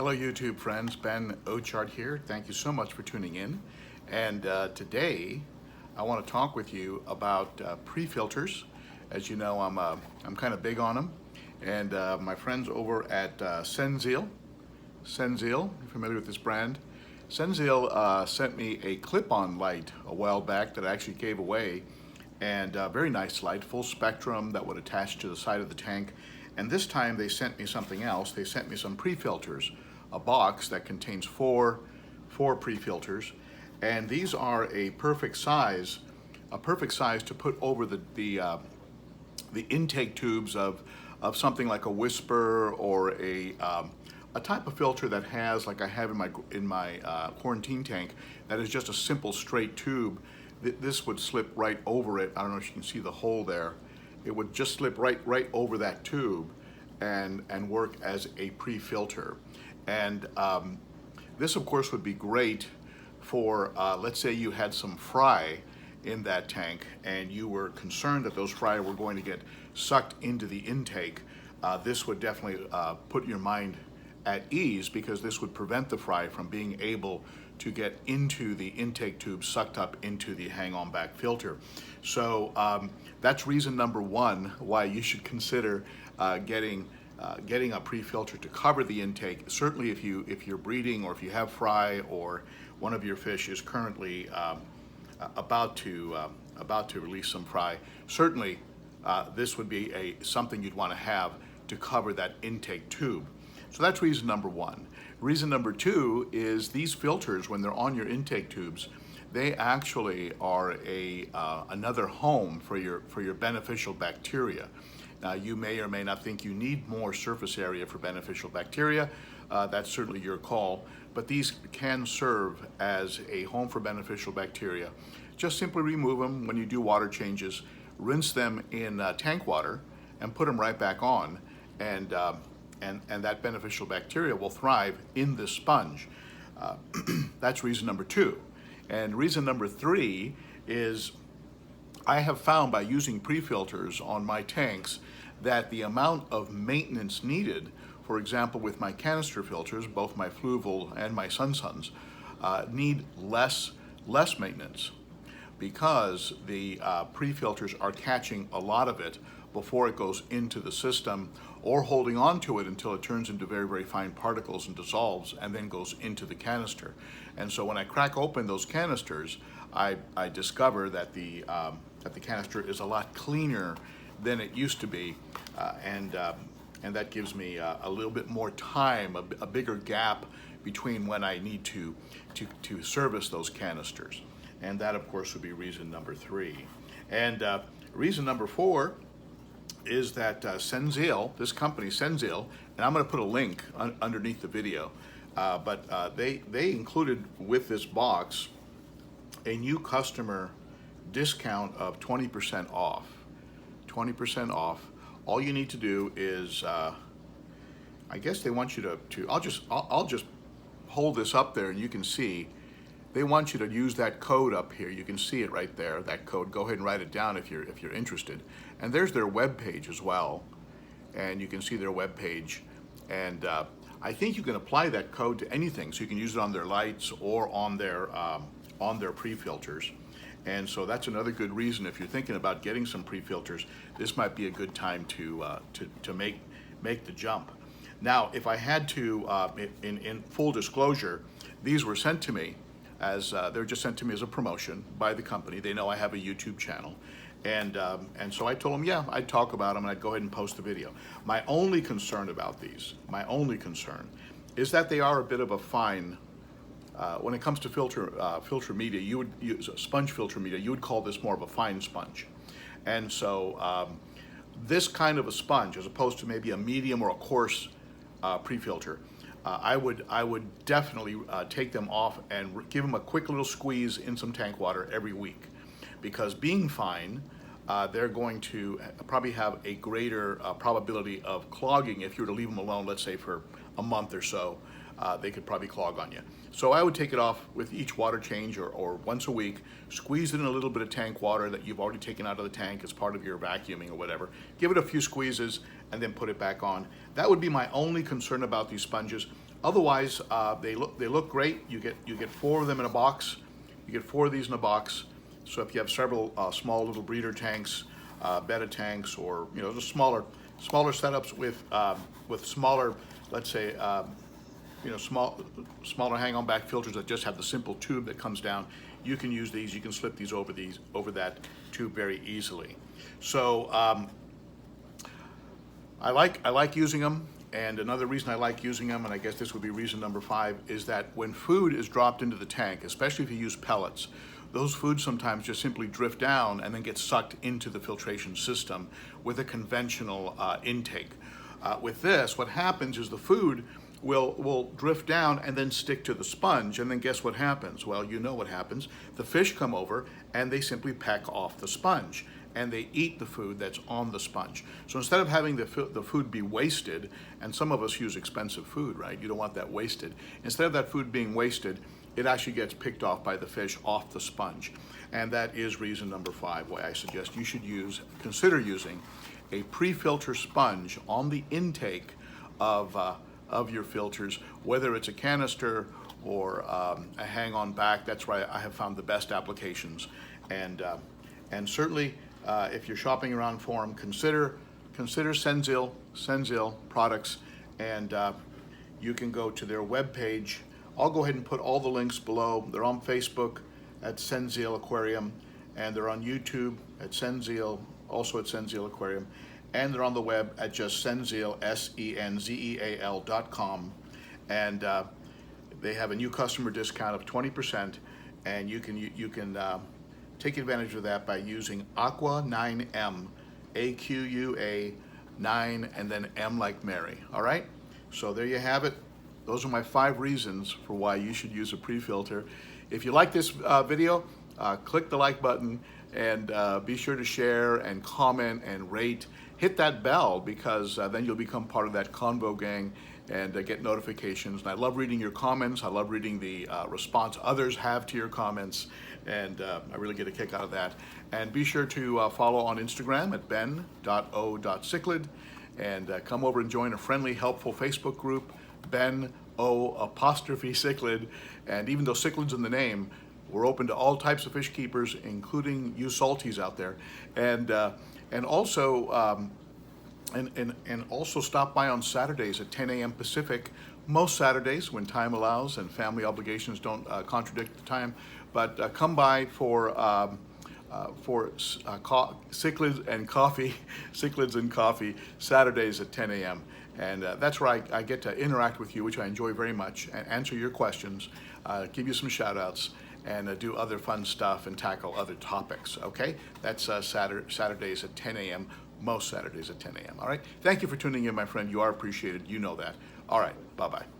Hello YouTube friends, Ben.o.Chart here. Thank you so much for tuning in. And today I want to talk with you about pre-filters. As you know, I'm kind of big on them. And my friends over at Senzeal, you familiar with this brand? Senzeal sent me a clip-on light a while back that I actually gave away. And very nice light, full spectrum, that would attach to the side of the tank. And this time they sent me something else. They sent me some pre-filters, a box that contains four pre-filters, and these are a perfect size to put over the intake tubes of something like a Whisper or a type of filter that has, like I have in my quarantine tank, that is just a simple straight tube. This would slip right over it. I don't know if you can see the hole there. It would just slip right over that tube and work as a pre-filter. And this of course would be great for, let's say you had some fry in that tank and you were concerned that those fry were going to get sucked into the intake. This would definitely put your mind at ease, because this would prevent the fry from being able to get into the intake tube, sucked up into the hang-on back filter. So that's reason number one why you should consider getting a pre-filter to cover the intake. Certainly if you're breeding, or if you have fry, or one of your fish is currently about to release some fry, certainly this would be something you'd want to have to cover that intake tube. So that's reason number one. Reason number two is these filters, when they're on your intake tubes, they actually are another home for your beneficial bacteria. Now, you may or may not think you need more surface area for beneficial bacteria. That's certainly your call, but these can serve as a home for beneficial bacteria. Just simply remove them when you do water changes, rinse them in tank water, and put them right back on, and that beneficial bacteria will thrive in the sponge. That's reason number two. And reason number three is I have found by using pre-filters on my tanks that the amount of maintenance needed, for example with my canister filters, both my Fluval and my Sun-Suns, need less maintenance, because the pre-filters are catching a lot of it before it goes into the system, or holding on to it until it turns into very, very fine particles and dissolves and then goes into the canister. And so when I crack open those canisters, I discover that the canister is a lot cleaner than it used to be, and that gives me a little bit more time, a bigger gap between when I need to service those canisters. And that of course would be reason number three. And reason number four is that Senzeal, this company Senzeal, and I'm going to put a link underneath the video, but they included with this box a new customer discount of 20% off. 20% off. All you need to do is, I guess they want you to I'll just hold this up there and you can see. They want you to use that code up here. You can see it right there, that code. Go ahead and write it down if you're interested. And there's their web page as well. And you can see their web page. And I think you can apply that code to anything. So you can use it on their lights or on their pre-filters. And so that's another good reason, if you're thinking about getting some pre-filters, this might be a good time to make the jump. Now, if I had to, in full disclosure, these were sent to me as they're just sent to me as a promotion by the company. They know I have a YouTube channel, and so I told them, yeah, I'd talk about them and I'd go ahead and post the video. My only concern about these, is that they are a bit of a fine. When it comes to filter media, you would use sponge filter media. You would call this more of a fine sponge, and so this kind of a sponge, as opposed to maybe a medium or a coarse pre-filter, I would definitely take them off and give them a quick little squeeze in some tank water every week, because being fine, they're going to probably have a greater probability of clogging if you were to leave them alone, let's say for a month or so. They could probably clog on you. So I would take it off with each water change, or once a week, squeeze it in a little bit of tank water that you've already taken out of the tank as part of your vacuuming or whatever. Give it a few squeezes and then put it back on. That would be my only concern about these sponges. Otherwise, they look great. You get 4 of them in a box. You get 4 of these in a box. So if you have several small little breeder tanks, betta tanks, or just smaller setups with smaller, let's say, smaller hang-on back filters that just have the simple tube that comes down, you can use these. You can slip these over that tube very easily. So I like using them. And another reason I like using them, and I guess this would be reason number 5, is that when food is dropped into the tank, especially if you use pellets, those foods sometimes just simply drift down and then get sucked into the filtration system with a conventional intake. With this, what happens is the food will drift down and then stick to the sponge, and then guess what happens? Well, you know what happens. The fish come over and they simply peck off the sponge, and they eat the food that's on the sponge. So instead of having the food be wasted, and some of us use expensive food, right? You don't want that wasted. Instead of that food being wasted, it actually gets picked off by the fish off the sponge. And that is reason number 5 why I suggest you should consider using a pre-filter sponge on the intake of your filters, whether it's a canister or a hang-on back. That's where I have found the best applications. And certainly, if you're shopping around for them, consider Senzil products, and you can go to their webpage. I'll go ahead and put all the links below. They're on Facebook at Senzil Aquarium, and they're on YouTube at Senzil, also at Senzil Aquarium, and they're on the web at just Senzil, SENZEAL.com, and they have a new customer discount of 20%, and you can take advantage of that by using Aqua 9M, AQUA 9, and then M like Mary. All right, so there you have it. Those are my 5 reasons for why you should use a pre-filter. If you like this video, click the like button, and be sure to share and comment and rate. Hit that bell, because then you'll become part of that Convo Gang and get notifications. And I love reading your comments. I love reading the response others have to your comments, and I really get a kick out of that. And be sure to follow on Instagram at ben.o.cichlid, and come over and join a friendly, helpful Facebook group, ben.o.cichlid. And even though Cichlid's in the name, we're open to all types of fish keepers, including you salties out there. And also stop by on Saturdays at 10 a.m. Pacific, most Saturdays when time allows and family obligations don't contradict the time. But come by for Cichlids and Coffee, Cichlids and Coffee, Saturdays at 10 a.m. And that's where I get to interact with you, which I enjoy very much, and answer your questions, give you some shout outs, and do other fun stuff and tackle other topics, okay? That's Saturdays at 10 a.m., most Saturdays at 10 a.m., all right? Thank you for tuning in, my friend. You are appreciated. You know that. All right, bye-bye.